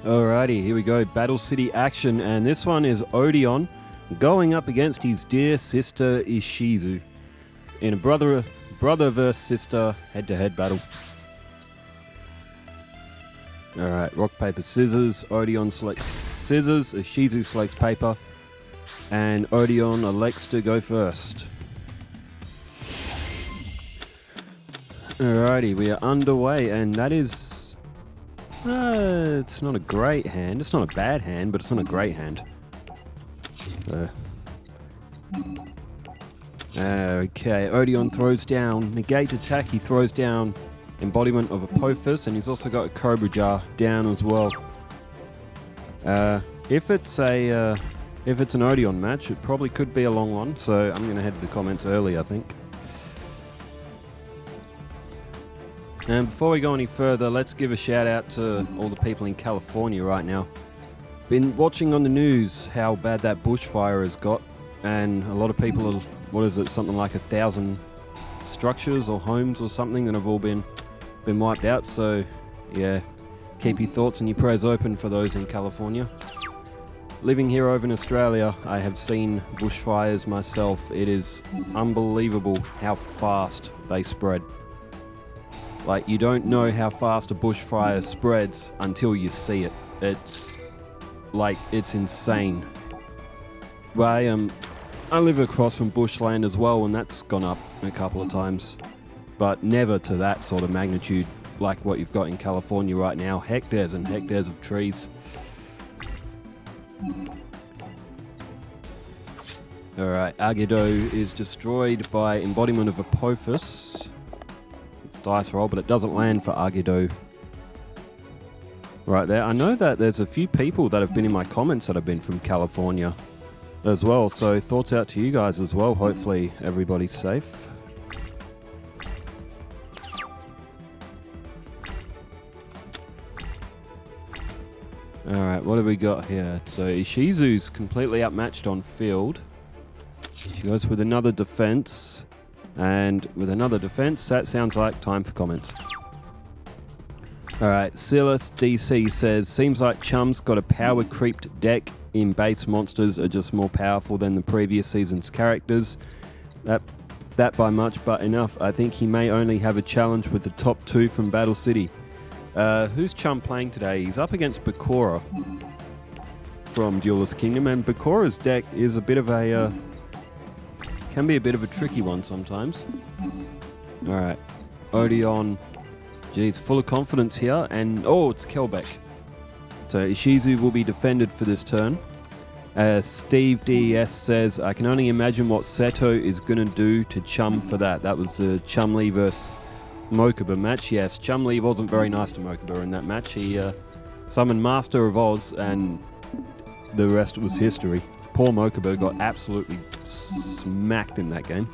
Alrighty, here we go. Battle City action, and this one is Odion going up against his dear sister Ishizu in a brother versus sister head-to-head battle. Alright, rock, paper, scissors. Odion selects scissors, Ishizu selects paper, and Odion elects to go first. Alrighty, we are underway, and that is... it's not a great hand. It's not a bad hand, but it's not a great hand. Okay, Odion throws down. Negate attack, he throws down embodiment of Apophis, and he's also got a Cobra Jar down as well. If it's an Odion match, it probably could be a long one, so I'm going to head to the comments early, I think. And before we go any further, let's give a shout out to all the people in California right now. Been watching on the news how bad that bushfire has got, and a lot of people are, something like 1,000 structures or homes or something that have all been wiped out. So yeah, keep your thoughts and your prayers open for those in California. Living here over in Australia, I have seen bushfires myself. It is unbelievable how fast they spread. Like, you don't know how fast a bushfire spreads until you see it. It's insane. But I live across from bushland as well, and that's gone up a couple of times. But never to that sort of magnitude like what you've got in California right now. Hectares and hectares of trees. Alright, Yugioh is destroyed by embodiment of Apophis. Dice roll, but it doesn't land for Yugioh right there. I know that there's a few people that have been in my comments that have been from California as well, so thoughts out to you guys as well. Hopefully everybody's safe. Alright, what have we got here? So Ishizu's completely outmatched on field. She goes with another defense. And with another defense, that sounds like time for comments. Alright, Silas DC says, seems like Chum's got a power creeped deck in base monsters are just more powerful than the previous season's characters. That by much, but enough. I think he may only have a challenge with the top two from Battle City. Who's Chum playing today? He's up against Bakura from Duelist Kingdom, and Bakura's deck is a bit of a... can be a bit of a tricky one sometimes. Alright, Odion, geez, full of confidence here, and oh, it's Kelbeck. So Ishizu will be defended for this turn. Steve DES says, I can only imagine what Seto is going to do to Chum for that. That was the Chumlee versus Mokuba match. Yes, Chumlee wasn't very nice to Mokuba in that match. He summoned Master of Oz, and the rest was history. Poor Mokuba got absolutely smacked in that game.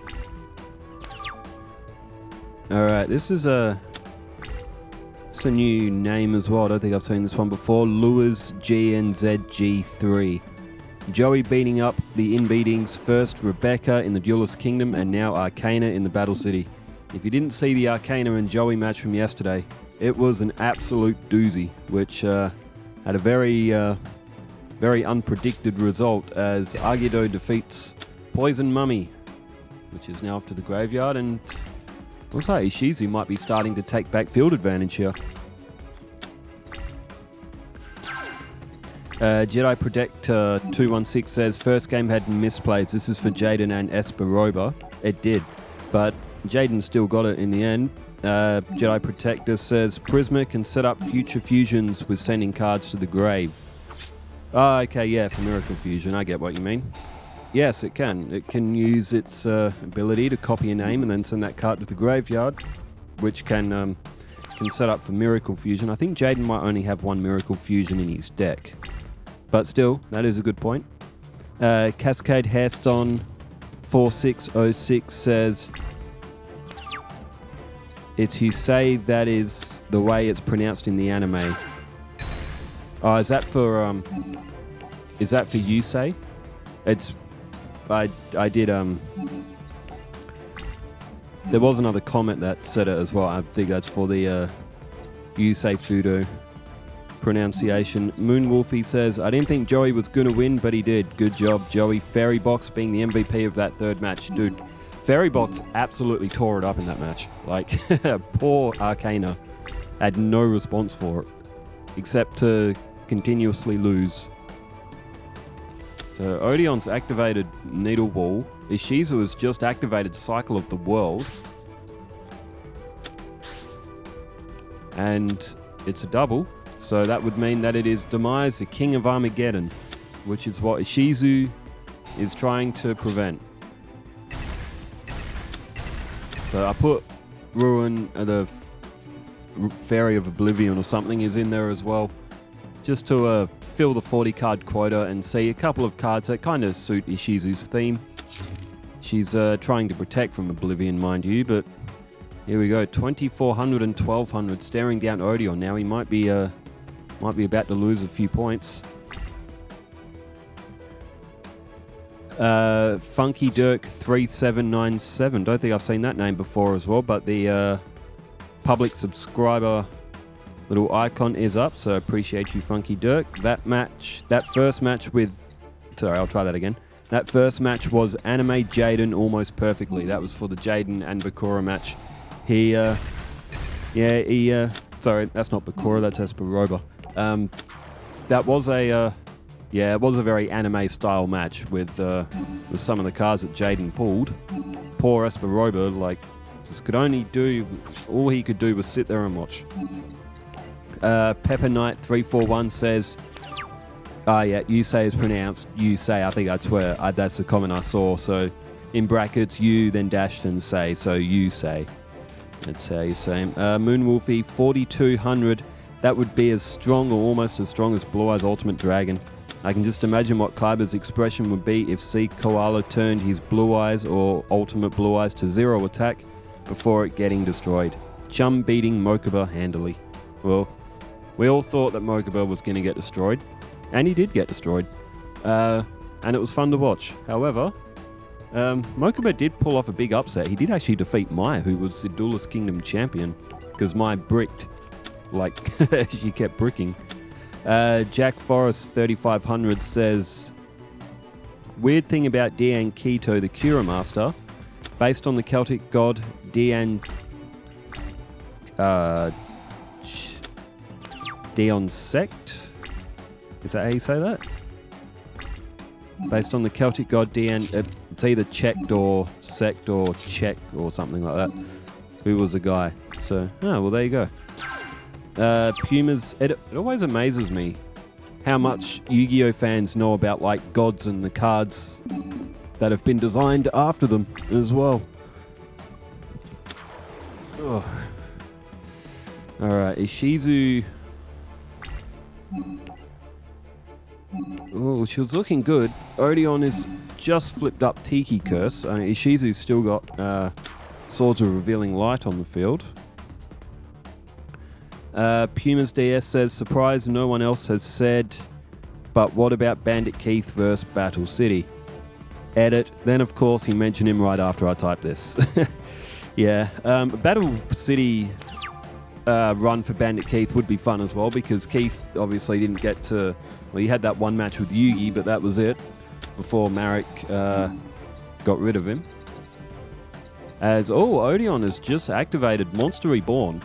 Alright, this is a new name as well. I don't think I've seen this one before. Lures GNZG3. Joey beating up the in-beatings. First Rebecca in the Duelist Kingdom, and now Arcana in the Battle City. If you didn't see the Arcana and Joey match from yesterday, it was an absolute doozy, which had a very unpredicted result as Yugioh defeats Poison Mummy, which is now off to the graveyard, and looks like Ishizu might be starting to take back field advantage here. Jedi Protect 216 says, first game had misplays. This is for Jaden and Esperoba. It did, but Jaden still got it in the end. Jedi Protector says, Prisma can set up future fusions with sending cards to the grave. Oh, okay, yeah, for Miracle Fusion, I get what you mean. Yes, it can. It can use its ability to copy a name and then send that card to the graveyard, which can set up for Miracle Fusion. I think Jaden might only have one Miracle Fusion in his deck. But still, that is a good point. Cascade Hairstone 4606 says, it's Yusei, that is the way it's pronounced in the anime. Oh, is that for Yusei? It's... I did, there was another comment that said it as well. I think that's for the Yusei Fudo pronunciation. Moonwolfie says, I didn't think Joey was going to win, but he did. Good job, Joey. Fairybox being the MVP of that third match. Dude, Fairybox absolutely tore it up in that match. Like, poor Arcana had no response for it, except to continuously lose. So Odion's activated Needle Ball. Ishizu has just activated Cycle of the World. And it's a double, so that would mean that it is Demise, the King of Armageddon, which is what Ishizu is trying to prevent. So I put Ruin, the Fairy of Oblivion or something is in there as well, just to fill the 40 card quota and see a couple of cards that kind of suit Ishizu's theme. She's trying to protect from Oblivion, mind you, but here we go, 2400 and 1200, staring down Odion. Now he might be about to lose a few points. Funky Dirk 3797. Don't think I've seen that name before as well, but the public subscriber little icon is up, so appreciate you, Funky Dirk. That first match was Anime Jaden almost perfectly. That was for the Jaden and Bakura match. Sorry, that's not Bakura, that's Esperoba. It was a very anime style match with some of the cards that Jaden pulled. Poor Esperoba, all he could do was sit there and watch. Pepper Knight 341 says, Yusei is pronounced Yusei. I think that's the comment I saw. So in brackets, you, then dashed and say, so Yusei. That's how you say him. Moonwolfie 4200. That would be as strong or almost as strong as Blue Eyes Ultimate Dragon. I can just imagine what Kaiba's expression would be if Sea Koala turned his Blue Eyes or Ultimate Blue Eyes to 0 attack before it getting destroyed. Chum beating Mokuba handily. Well, we all thought that Mokuba was going to get destroyed, and he did get destroyed. And it was fun to watch. However, Mokuba did pull off a big upset. He did actually defeat Maya, who was the Duelist Kingdom champion, because Maya bricked, she kept bricking. Jack Forrest 3500 says, weird thing about Dian Keto, the Cura Master, based on the Celtic god Dion Sect? Is that how you say that? Based on the Celtic god Dion, it's either Checked or Sect or Check or something like that. Who was a guy? So, well, there you go. Pumas, it always amazes me how much Yu-Gi-Oh fans know about gods and the cards that have been designed after them as well. Ugh. Alright, Ishizu. Oh, she was looking good. Odion is just flipped up Tiki Curse. Ishizu's still got Swords of Revealing Light on the field. Pumas DS says, surprise, no one else has said, but what about Bandit Keith versus Battle City? Edit. Then, of course, he mentioned him right after I typed this. Yeah. Battle City run for Bandit Keith would be fun as well, because Keith obviously didn't get to... Well, he had that one match with Yugi, but that was it before Marik got rid of him. Odion has just activated Monster Reborn,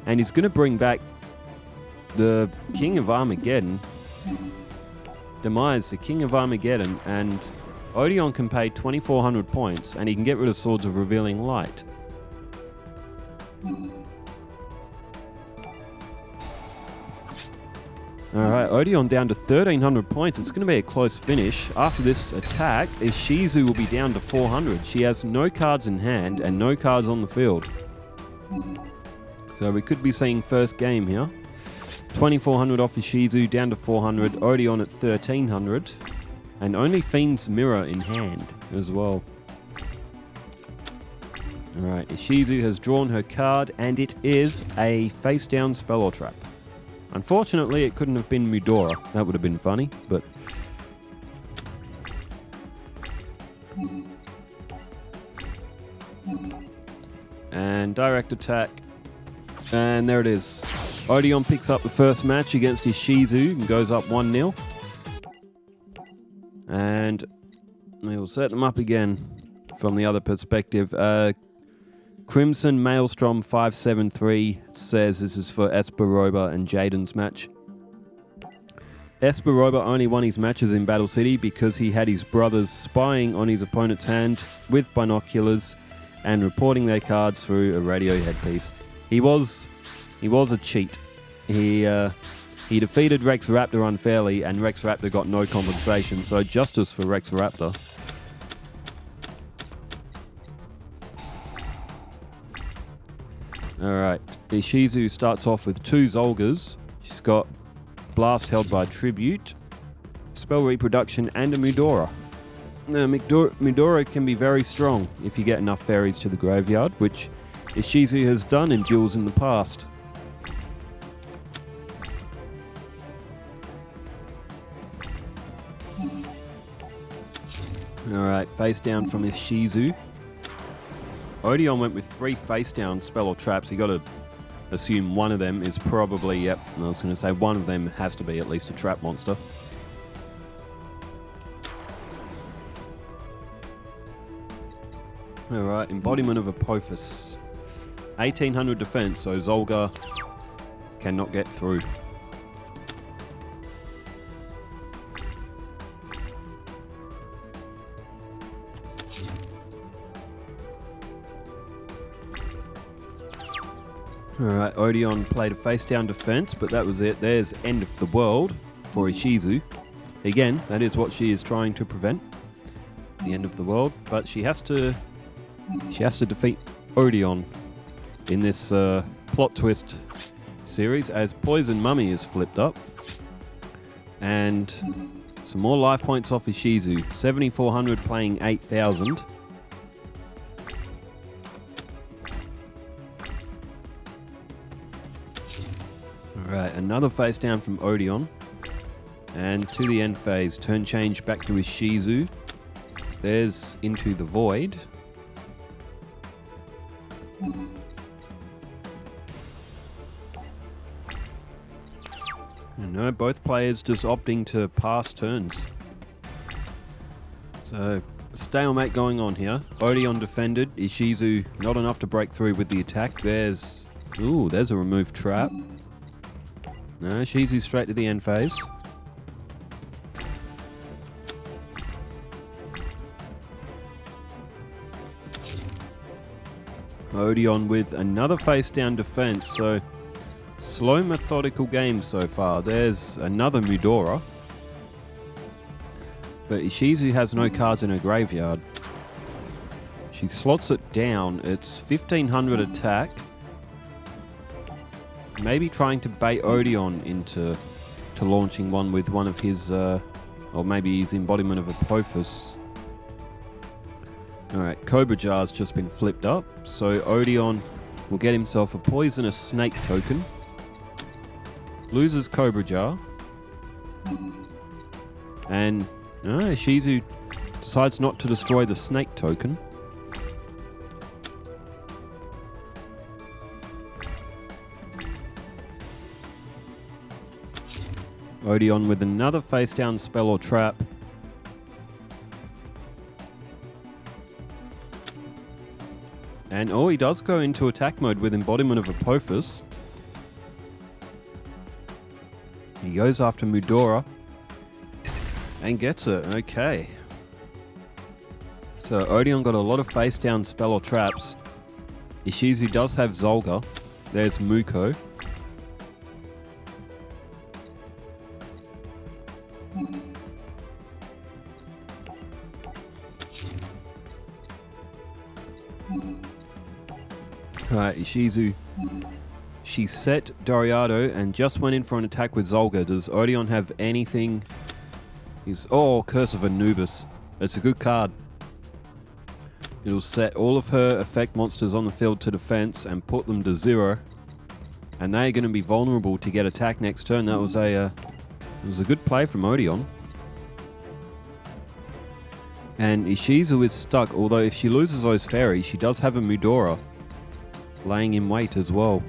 and he's going to bring back the King of Armageddon. Demise, the King of Armageddon, and Odion can pay 2400 points, and he can get rid of Swords of Revealing Light. Alright, Odion down to 1300 points. It's going to be a close finish. After this attack, Ishizu will be down to 400. She has no cards in hand and no cards on the field. So we could be seeing first game here. 2400 off Ishizu, down to 400. Odion at 1300. And only Fiend's Mirror in hand as well. Alright, Ishizu has drawn her card, and it is a face-down spell or trap. Unfortunately, it couldn't have been Mudora. That would have been funny, but... And direct attack. And there it is. Odion picks up the first match against Ishizu and goes up 1-0. And we'll set them up again from the other perspective. Crimson Maelstrom 573 says this is for Esperoba and Jaden's match. Esperoba only won his matches in Battle City because he had his brothers spying on his opponent's hand with binoculars and reporting their cards through a radio headpiece. He was a cheat. He defeated Rex Raptor unfairly, and Rex Raptor got no compensation, so justice for Rex Raptor. Alright, Ishizu starts off with 2 Zolgas. She's got Blast held by Tribute, Spell Reproduction, and a Mudora. Now, Mudora can be very strong if you get enough fairies to the graveyard, which Ishizu has done in duels in the past. Alright, face down from Ishizu. Odion went with 3 face down spell or traps. You got to assume one of them is probably, yep, I was going to say one of them has to be at least a trap monster. Alright, Embodiment of Apophis. 1800 defense, so Zolga cannot get through. Alright, Odion played a face-down defense, but that was it. There's End of the World for Ishizu. Again, that is what she is trying to prevent. The End of the World, but she has to defeat Odion in this plot twist series as Poison Mummy is flipped up. And some more life points off Ishizu. 7,400 playing 8,000. Alright, another face down from Odion. And to the end phase, turn change back to Ishizu. There's Into the Void. No, both players just opting to pass turns. So, stalemate going on here. Odion defended. Ishizu not enough to break through with the attack. There's a removed trap. No, Ishizu straight to the end phase. Odion with another face down defense, so slow methodical game so far. There's another Mudora. But Ishizu has no cards in her graveyard. She slots it down. It's 1,500 attack. Maybe trying to bait Odion into launching one with one of his, or maybe his Embodiment of Apophis. Alright, Cobra Jar's just been flipped up, so Odion will get himself a Poisonous Snake token. Loses Cobra Jar. And Ishizu decides not to destroy the Snake token. Odion with another face down spell or trap. And he does go into attack mode with Embodiment of Apophis. He goes after Mudora and gets it. Okay. So Odion got a lot of face down spell or traps. Ishizu does have Zolga. There's Muko. Alright, Ishizu. She set Doriado and just went in for an attack with Zolga. Does Odion have anything? Curse of Anubis. It's a good card. It'll set all of her effect monsters on the field to defense and put them to 0. And they're going to be vulnerable to get attacked next turn. That was it was a good play from Odion. And Ishizu is stuck, although if she loses those fairies, she does have a Mudora laying in wait as well.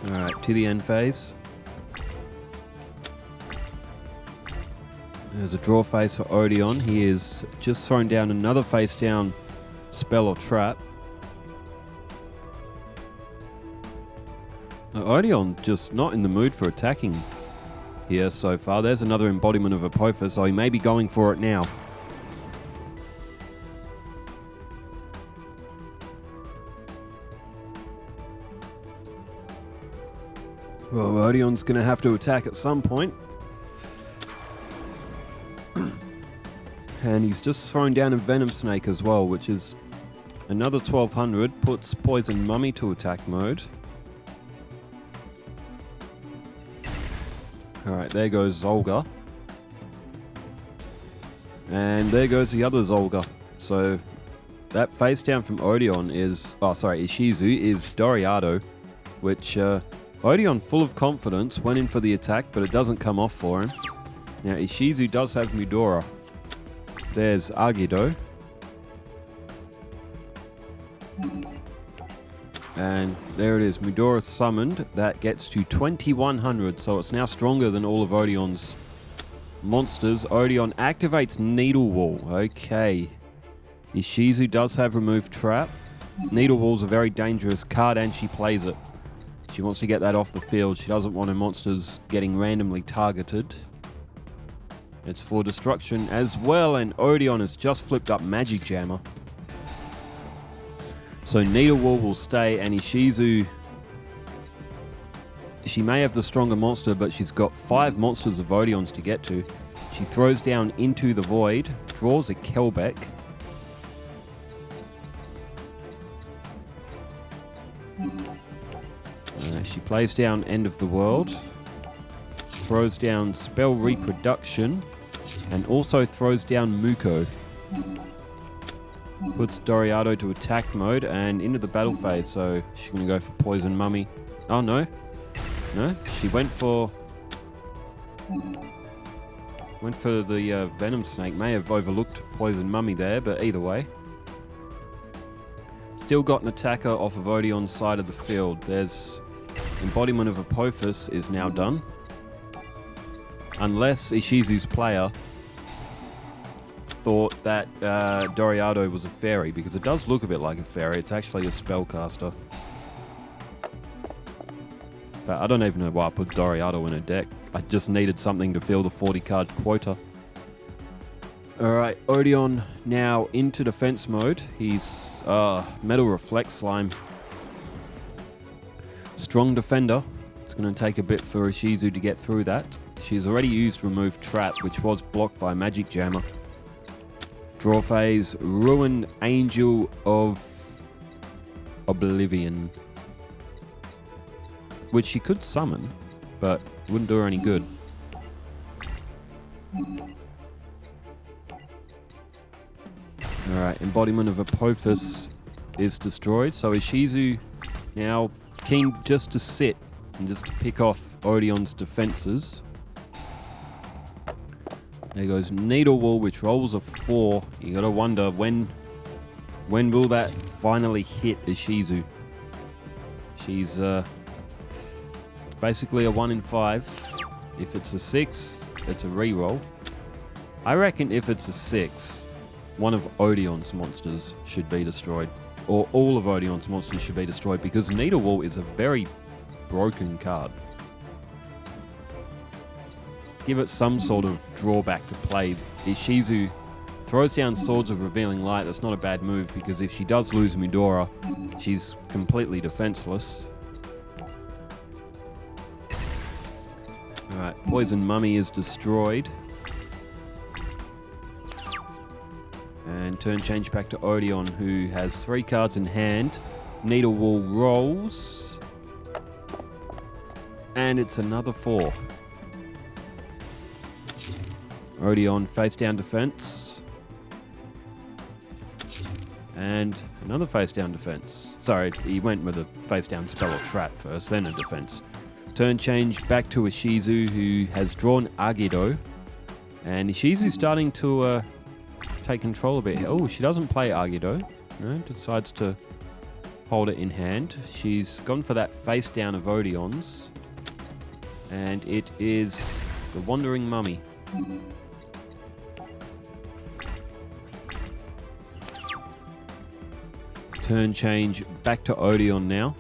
Alright, to the end phase. There's a draw phase for Odion. He is just thrown down another face down spell or trap. Now, Odion just not in the mood for attacking here so far. There's another embodiment of Apophis, so he may be going for it now. Well, Odion's going to have to attack at some point. And he's just thrown down a Venom Snake as well, which is another 1200, puts Poison Mummy to attack mode. Alright, there goes Zolga. And there goes the other Zolga. So that face down from Odion is, Ishizu is Doriado, which Odion, full of confidence, went in for the attack, but it doesn't come off for him. Now Ishizu does have Mudora. There's Agido. And there it is, Mudora summoned. That gets to 2100, so it's now stronger than all of Odion's monsters. Odion activates Needle Wall. Okay. Ishizu does have Remove Trap. Needle Wall's a very dangerous card and she plays it. She wants to get that off the field. She doesn't want her monsters getting randomly targeted. It's for destruction as well, and Odion has just flipped up Magic Jammer. So Needle Wall will stay, and Ishizu, she may have the stronger monster, but she's got 5 monsters of Odion's to get to. She throws down into the void, draws a Kelbeck. She plays down End of the World, throws down Spell Reproduction, and also throws down Muko. Puts Doriado to attack mode and into the battle phase, so she's going to go for Poison Mummy. Oh no. No, she went for the Venom Snake. May have overlooked Poison Mummy there, but either way. Still got an attacker off of Odion's side of the field. There's Embodiment of Apophis is now done. Unless Ishizu's player thought that Doriado was a fairy, because it does look a bit like a fairy. It's actually a spellcaster. But I don't even know why I put Doriado in a deck. I just needed something to fill the 40 card quota. Alright, Odion now into defense mode. He's Metal Reflect Slime. Strong defender. It's going to take a bit for Ishizu to get through that. She's already used Remove Trap, which was blocked by Magic Jammer. Draw phase, Ruined Angel of Oblivion. Which she could summon, but wouldn't do her any good. Alright, Embodiment of Apophis is destroyed, so Ishizu now keen just to sit and just to pick off Odion's defenses. There goes Needle Wall, which rolls a 4. You gotta wonder when will that finally hit Ishizu. She's it's basically a 1 in 5. If it's a 6, it's a reroll. I reckon if it's a 6, one of Odion's monsters should be destroyed. Or all of Odion's monsters should be destroyed, because Needle Wall is a very broken card. Give it some sort of drawback to play. Ishizu throws down Swords of Revealing Light. That's not a bad move, because if she does lose Mudora, she's completely defenseless. Alright, Poison Mummy is destroyed. And turn change back to Odion, who has 3 cards in hand. Needle Wall rolls. And it's another 4. Odion face down defense. And another face down defense. Sorry, he went with a face down spell or trap first, then a defense. Turn change back to Ishizu, who has drawn Agido. And Ishizu's starting to take control a bit. Oh, she doesn't play Agido. No, decides to hold it in hand. She's gone for that face down of Odion's. And it is the Wandering Mummy. Turn change back to Odion now.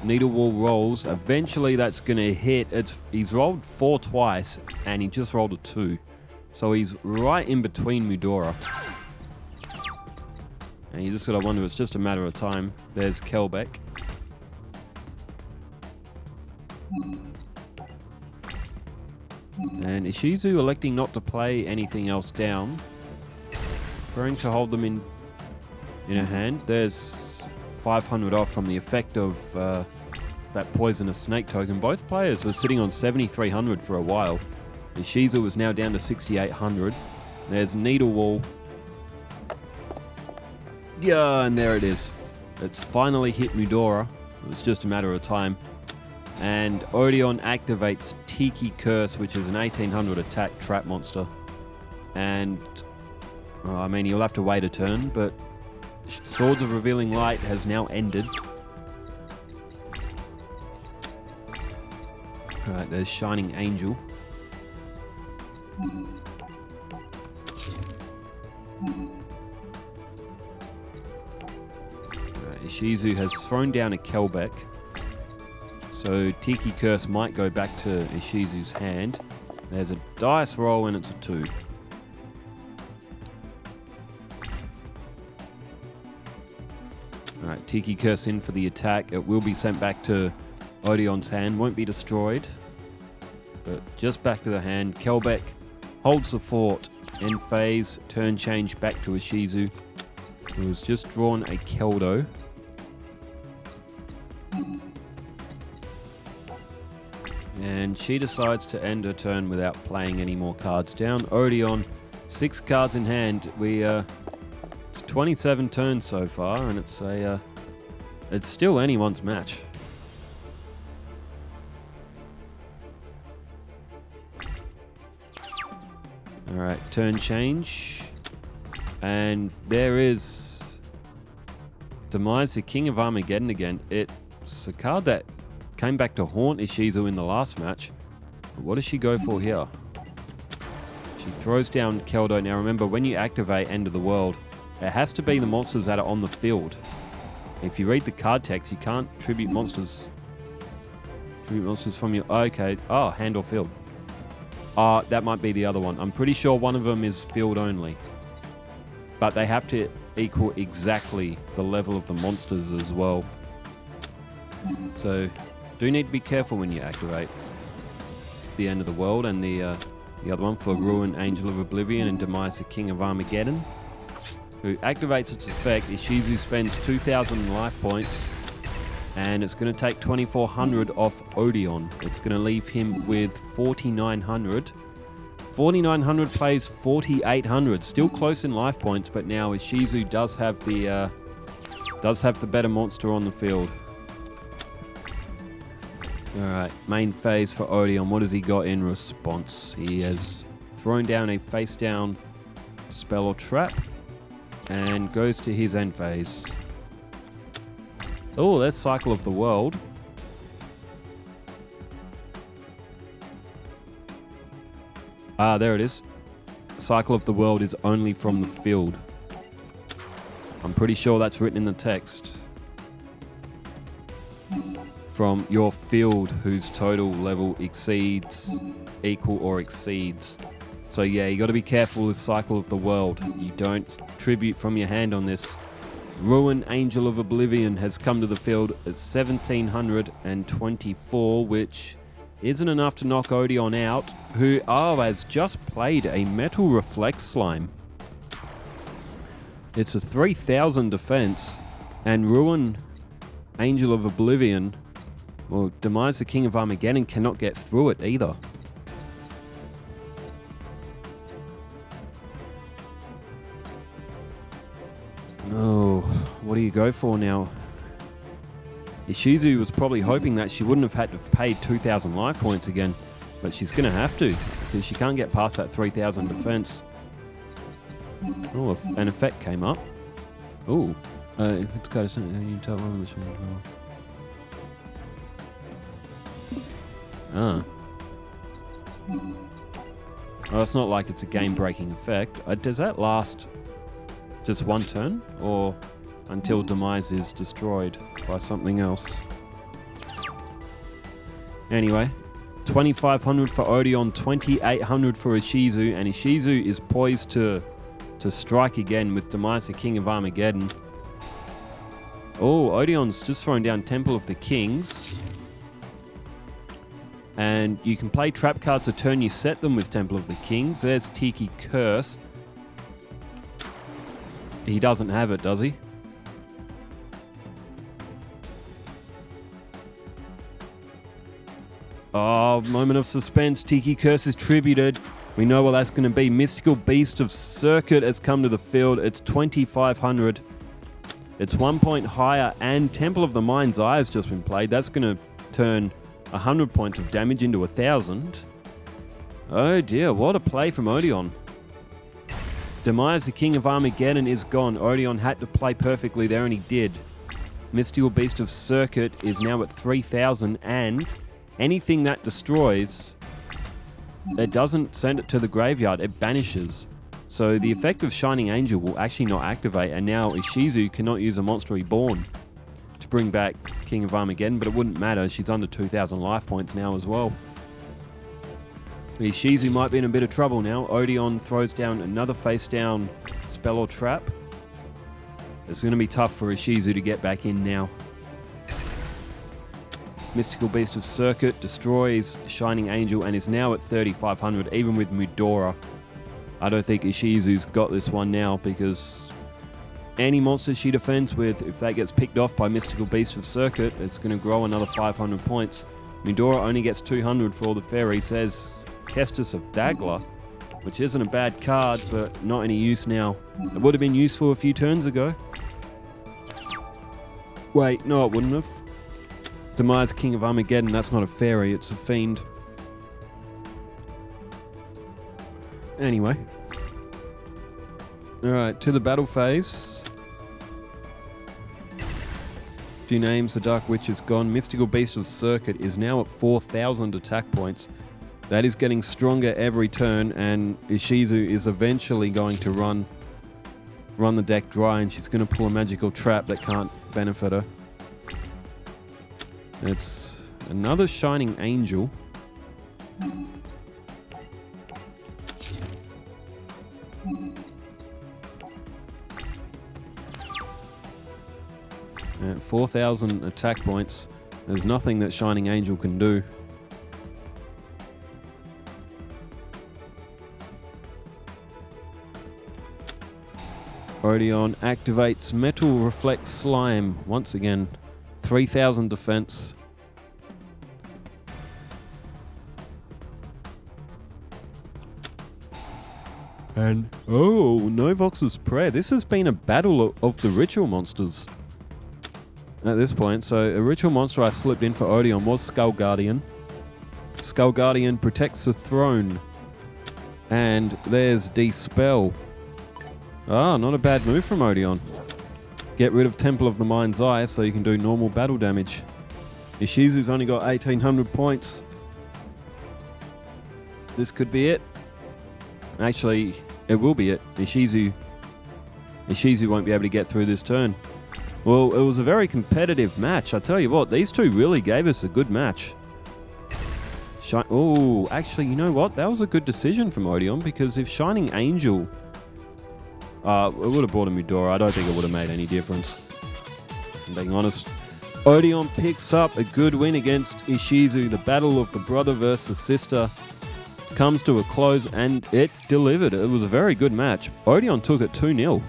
Needle wall rolls. Eventually that's going to hit. He's rolled 4 twice and he just rolled a 2. So he's right in between Mudora. And you just got to wonder, it's just a matter of time. There's Kelbeck. And Ishizu electing not to play anything else down. Preferring to hold them in her hand. There's 500 off from the effect of that poisonous snake token. Both players were sitting on 7,300 for a while. Ishizu was now down to 6,800. There's Needle Wall. Yeah, and there it is. It's finally hit Mudora. It was just a matter of time. And Odion activates Tiki Curse, which is an 1800 attack trap monster. And, I mean, you'll have to wait a turn, but Swords of Revealing Light has now ended. Alright, there's Shining Angel. Ishizu has thrown down a Kelbeck. So Tiki Curse might go back to Ishizu's hand. There's a dice roll and it's a 2. Alright, Tiki Curse in for the attack. It will be sent back to Odion's hand. Won't be destroyed. But just back to the hand. Kelbeck holds the fort. End phase. Turn change back to Ishizu, who has just drawn a Keldo. And she decides to end her turn without playing any more cards down. Odion, 6 cards in hand. It's 27 turns so far, and it's still anyone's match. All right, turn change, and there is Demise, the King of Armageddon again. It's a card that came back to haunt Ishizu in the last match. But what does she go for here? She throws down Keldo. Now remember, when you activate End of the World, it has to be the monsters that are on the field. If you read the card text, you can't tribute monsters from your... Okay. Oh, hand or field. That might be the other one. I'm pretty sure one of them is field only. But they have to equal exactly the level of the monsters as well. So... do need to be careful when you activate the End of the World, and the other one for Ruin Angel of Oblivion and Demise the King of Armageddon, who activates its effect. Ishizu spends 2,000 life points, and it's going to take 2,400 off Odion. It's going to leave him with 4,900. 4,900 plays 4,800, still close in life points, but now Ishizu does have the better monster on the field. Alright, main phase for Odion. What has he got in response? He has thrown down a face down spell or trap and goes to his end phase. Oh, there's Cycle of the World. There it is. Cycle of the World is only from the field. I'm pretty sure that's written in the text. From your field whose total level equal or exceeds. So yeah, you got to be careful with Cycle of the World. You don't tribute from your hand on this. Ruin Angel of Oblivion has come to the field at 1,724, which isn't enough to knock Odion out, who has just played a Metal Reflex Slime. It's a 3,000 defense, and Ruin Angel of Oblivion, well, Demise the King of Armageddon cannot get through it either. Oh, what do you go for now? Ishizu was probably hoping that she wouldn't have had to pay 2,000 life points again, but she's going to have to, because she can't get past that 3,000 defense. Oh, an effect came up. Oh, If it's got a something, you tell one machine as well. Well, it's not like it's a game-breaking effect. Does that last just one turn, or until Demise is destroyed by something else? Anyway, 2,500 for Odion, 2,800 for Ishizu, and Ishizu is poised to strike again with Demise, the King of Armageddon. Oh, Odion's just thrown down Temple of the Kings. And you can play trap cards a turn you set them with Temple of the Kings. There's Tiki Curse. He doesn't have it, does he? Oh, moment of suspense. Tiki Curse is tributed. We know what that's going to be. Mystical Beast of Circuit has come to the field. It's 2,500. It's 1 point higher, and Temple of the Mind's Eye has just been played. That's going to turn 100 points of damage into 1,000. Oh dear, what a play from Odion. Demise, the King of Armageddon, is gone. Odion had to play perfectly there, and he did. Mystical Beast of Circuit is now at 3,000, and anything that destroys, it doesn't send it to the graveyard, it banishes. So the effect of Shining Angel will actually not activate, and now Ishizu cannot use a Monster Reborn to bring back King of Armageddon, but it wouldn't matter. She's under 2,000 life points now as well. Ishizu might be in a bit of trouble now. Odion throws down another face-down spell or trap. It's going to be tough for Ishizu to get back in now. Mystical Beast of Circuit destroys Shining Angel and is now at 3,500, even with Mudora. I don't think Ishizu's got this one now, because any monster she defends with, if that gets picked off by Mystical Beast of Circuit, it's going to grow another 500 points. Mudora only gets 200 for all the fairies, says Kestis of Dagla, which isn't a bad card, but not any use now. It would have been useful a few turns ago. Wait, no, it wouldn't have. Demise, King of Armageddon, that's not a fairy, it's a fiend. Anyway. Alright, to the battle phase. Two names, the Dark Witch is gone. Mystical Beast of Circuit is now at 4,000 attack points. That is getting stronger every turn, and Ishizu is eventually going to run the deck dry, and she's going to pull a magical trap that can't benefit her. It's another Shining Angel. At 4,000 attack points, there's nothing that Shining Angel can do. Odion activates Metal Reflect Slime once again. 3,000 defense. And oh, Novox's Prayer. This has been a battle of the ritual monsters at this point. So a ritual monster I slipped in for Odion was Skull Guardian. Skull Guardian protects the throne. And there's Dispel. Ah, not a bad move from Odion. Get rid of Temple of the Mind's Eye so you can do normal battle damage. Ishizu's only got 1,800 points. This could be it. Actually, it will be it. Ishizu won't be able to get through this turn. Well, it was a very competitive match. I tell you what, these two really gave us a good match. Oh, actually, you know what? That was a good decision from Odion, because if Shining Angel... it would have brought a Mudora. I don't think it would have made any difference, if I'm being honest. Odion picks up a good win against Ishizu. The battle of the brother versus sister comes to a close, and it delivered. It was a very good match. Odion took it 2-0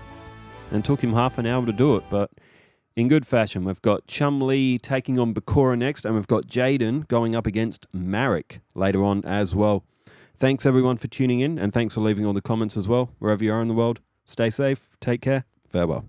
and took him half an hour to do it, but in good fashion. We've got Chum-Li taking on Bakura next, and we've got Jaden going up against Marik later on as well. Thanks everyone for tuning in, and thanks for leaving all the comments as well, wherever you are in the world. Stay safe, take care, farewell.